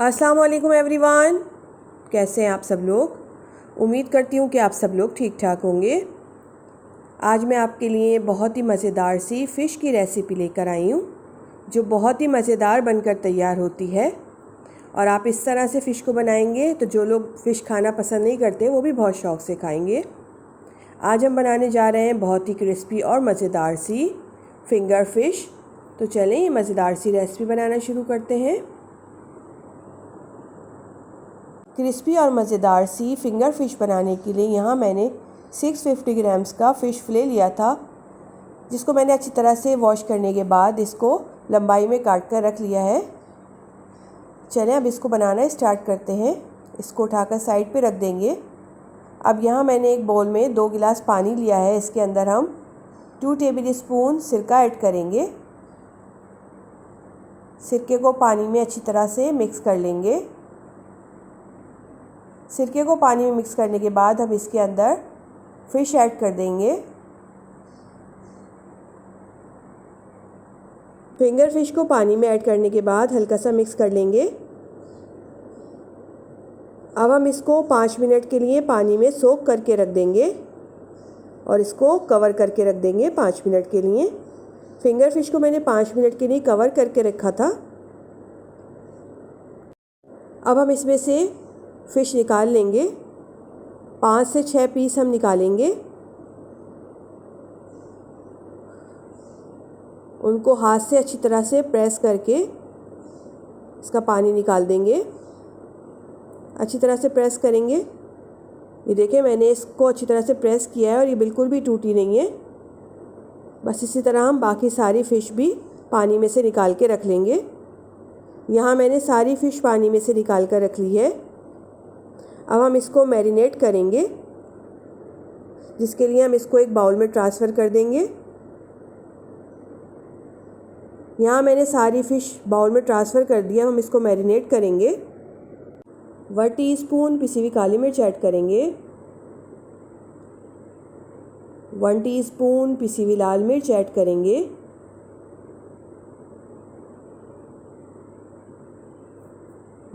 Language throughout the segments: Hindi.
अस्सलाम वालेकुम एवरीवन। कैसे हैं आप सब लोग? उम्मीद करती हूँ कि आप सब लोग ठीक ठाक होंगे। आज मैं आपके लिए बहुत ही मज़ेदार सी फ़िश की रेसिपी लेकर आई हूँ, जो बहुत ही मज़ेदार बनकर तैयार होती है। और आप इस तरह से फ़िश को बनाएंगे तो जो लोग फ़िश खाना पसंद नहीं करते वो भी बहुत शौक़ से खाएंगे। आज हम बनाने जा रहे हैं बहुत ही क्रिस्पी और मज़ेदार सी फिंगर फ़िश। तो चलें ये मज़ेदार सी रेसिपी बनाना शुरू करते हैं। क्रिस्पी और मज़ेदार सी फिंगर फ़िश बनाने के लिए यहाँ मैंने 650 ग्राम्स का फ़िश फिले लिया था, जिसको मैंने अच्छी तरह से वॉश करने के बाद इसको लंबाई में काट कर रख लिया है। चलें अब इसको बनाना स्टार्ट करते हैं। इसको उठाकर साइड पे रख देंगे। अब यहाँ मैंने एक बाउल में 2 गिलास पानी लिया है। इसके अंदर हम 2 टेबल स्पून सिरका ऐड करेंगे। सिरके को पानी में अच्छी तरह से मिक्स कर लेंगे। सिरके को पानी में मिक्स करने के बाद हम इसके अंदर फ़िश ऐड कर देंगे। फिंगर फ़िश को पानी में ऐड करने के बाद हल्का सा मिक्स कर लेंगे। अब हम इसको 5 मिनट के लिए पानी में सोक करके रख देंगे और इसको कवर करके रख देंगे 5 मिनट के लिए। फिंगर फ़िश को मैंने 5 मिनट के लिए कवर करके रखा था। अब हम इसमें से फ़िश निकाल लेंगे। 5 से 6 पीस हम निकालेंगे। उनको हाथ से अच्छी तरह से प्रेस करके इसका पानी निकाल देंगे। अच्छी तरह से प्रेस करेंगे। ये देखें, मैंने इसको अच्छी तरह से प्रेस किया है और ये बिल्कुल भी टूटी नहीं है। बस इसी तरह हम बाकी सारी फ़िश भी पानी में से निकाल के रख लेंगे। यहाँ मैंने सारी फ़िश पानी में से निकाल कर रख ली है। अब हम इसको मैरिनेट करेंगे, जिसके लिए हम इसको एक बाउल में ट्रांसफ़र कर देंगे। यहाँ मैंने सारी फ़िश बाउल में ट्रांसफ़र कर दिया। हम इसको मैरिनेट करेंगे। 1 टीस्पून पिसी हुई काली मिर्च ऐड करेंगे। 1 टीस्पून पिसी हुई लाल मिर्च ऐड करेंगे।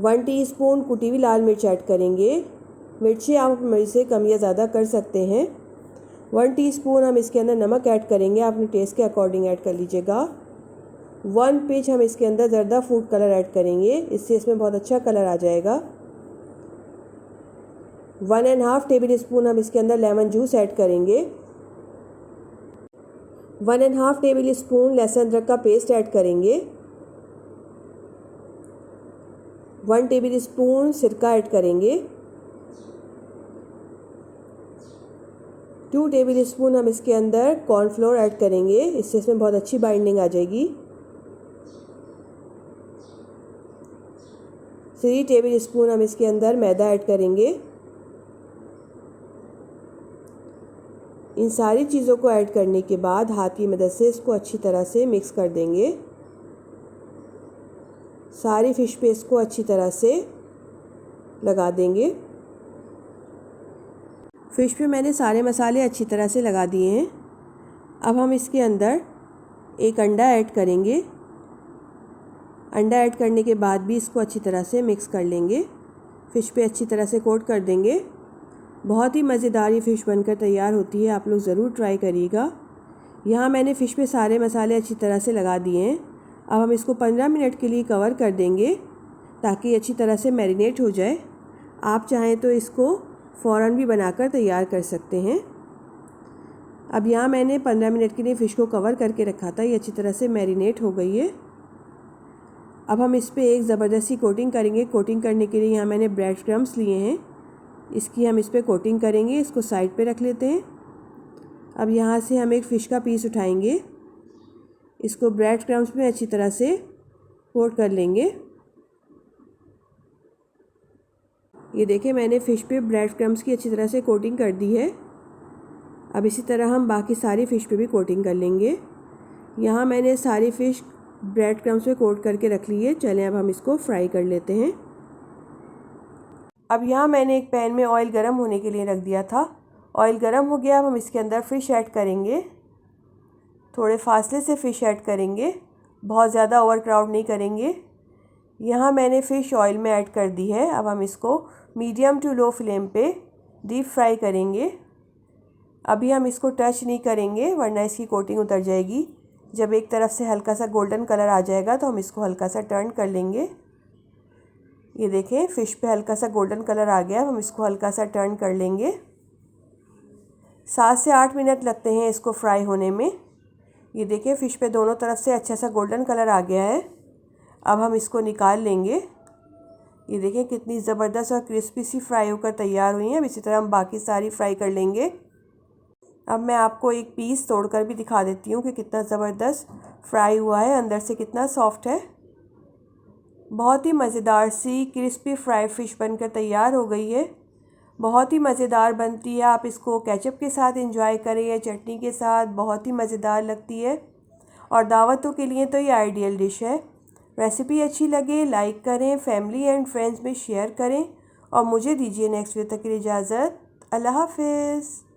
1 टीस्पून कुटी हुई लाल मिर्च ऐड करेंगे। मिर्ची आप मेरे से कम या ज़्यादा कर सकते हैं। 1 टीस्पून हम इसके अंदर नमक ऐड करेंगे। आप अपने टेस्ट के अकॉर्डिंग ऐड कर लीजिएगा। 1 पिंच हम इसके अंदर ज़र्दा फूड कलर ऐड करेंगे, इससे इसमें बहुत अच्छा कलर आ जाएगा। 1.5 टेबल स्पून हम इसके अंदर लेमन जूस ऐड करेंगे। 1.5 टेबल स्पून लहसुन अदरक का पेस्ट ऐड करेंगे। 1 टेबल स्पून सिरका ऐड करेंगे। 2 टेबल स्पून हम इसके अंदर कॉर्नफ्लोर ऐड करेंगे, इससे इसमें बहुत अच्छी बाइंडिंग आ जाएगी। 3 टेबल स्पून हम इसके अंदर मैदा ऐड करेंगे। इन सारी चीज़ों को ऐड करने के बाद हाथ की मदद से इसको अच्छी तरह से मिक्स कर देंगे। सारी फ़िश पे इसको अच्छी तरह से लगा देंगे। फ़िश पे मैंने सारे मसाले अच्छी तरह से लगा दिए हैं। अब हम इसके अंदर एक अंडा ऐड करेंगे। अंडा ऐड करने के बाद भी इसको अच्छी तरह से मिक्स कर लेंगे। फ़िश पे अच्छी तरह से कोट कर देंगे। बहुत ही मज़ेदार ये फ़िश बनकर तैयार होती है। आप लोग ज़रूर ट्राई करिएगा। यहाँ मैंने फ़िश पे सारे मसाले अच्छी तरह से लगा दिए हैं। अब हम इसको 15 मिनट के लिए कवर कर देंगे, ताकि अच्छी तरह से मैरिनेट हो जाए। आप चाहें तो इसको फ़ौरन भी बनाकर तैयार कर सकते हैं। अब यहाँ मैंने 15 मिनट के लिए फ़िश को कवर करके रखा था। ये अच्छी तरह से मैरिनेट हो गई है। अब हम इस पे एक ज़बरदस्ती कोटिंग करेंगे। कोटिंग करने के लिए यहाँ मैंने ब्रेड क्रम्स लिए हैं, इसकी हम इस पे कोटिंग करेंगे। इसको साइड पे रख लेते हैं। अब यहाँ से हम एक फ़िश का पीस उठाएंगे, इसको ब्रेड क्रम्स में अच्छी तरह से कोट कर लेंगे। ये देखिए, मैंने फ़िश पे ब्रेड क्रम्स की अच्छी तरह से कोटिंग कर दी है। अब इसी तरह हम बाकी सारी फ़िश पे भी कोटिंग कर लेंगे। यहाँ मैंने सारी फ़िश ब्रेड क्रम्स पे कोट करके रख ली है। चलें अब हम इसको फ्राई कर लेते हैं। अब यहाँ मैंने एक पैन में ऑयल गर्म होने के लिए रख दिया था। ऑयल गर्म हो गया। अब हम इसके अंदर फ़िश ऐड करेंगे। थोड़े फासले से फ़िश ऐड करेंगे, बहुत ज़्यादा ओवर क्राउड नहीं करेंगे। यहाँ मैंने फ़िश ऑयल में ऐड कर दी है। अब हम इसको मीडियम टू लो फ्लेम पे डीप फ्राई करेंगे। अभी हम इसको टच नहीं करेंगे वरना इसकी कोटिंग उतर जाएगी। जब एक तरफ से हल्का सा गोल्डन कलर आ जाएगा तो हम इसको हल्का सा टर्न कर लेंगे। ये देखें फ़िश पे हल्का सा गोल्डन कलर आ गया। हम इसको हल्का सा टर्न कर लेंगे। 7 से 8 मिनट लगते हैं इसको फ्राई होने में। ये देखें फ़िश पे दोनों तरफ से अच्छा सा गोल्डन कलर आ गया है। अब हम इसको निकाल लेंगे। ये देखें कितनी ज़बरदस्त और क्रिस्पी सी फ्राई होकर तैयार हुई हैं। अब इसी तरह हम बाकी सारी फ्राई कर लेंगे। अब मैं आपको एक पीस तोड़कर भी दिखा देती हूँ कि कितना ज़बरदस्त फ्राई हुआ है, अंदर से कितना सॉफ्ट है। बहुत ही मज़ेदार सी क्रिस्पी फ्राई फ़िश बनकर तैयार हो गई है। बहुत ही मज़ेदार बनती है। आप इसको केचप के साथ एंजॉय करें या चटनी के साथ, बहुत ही मज़ेदार लगती है और दावतों के लिए तो ये आइडियल डिश है। रेसिपी अच्छी लगे लाइक करें, फैमिली एंड फ्रेंड्स में शेयर करें और मुझे दीजिए नेक्स्ट वीडियो तक के लिए इजाज़त। अल्लाह हाफ़िज़।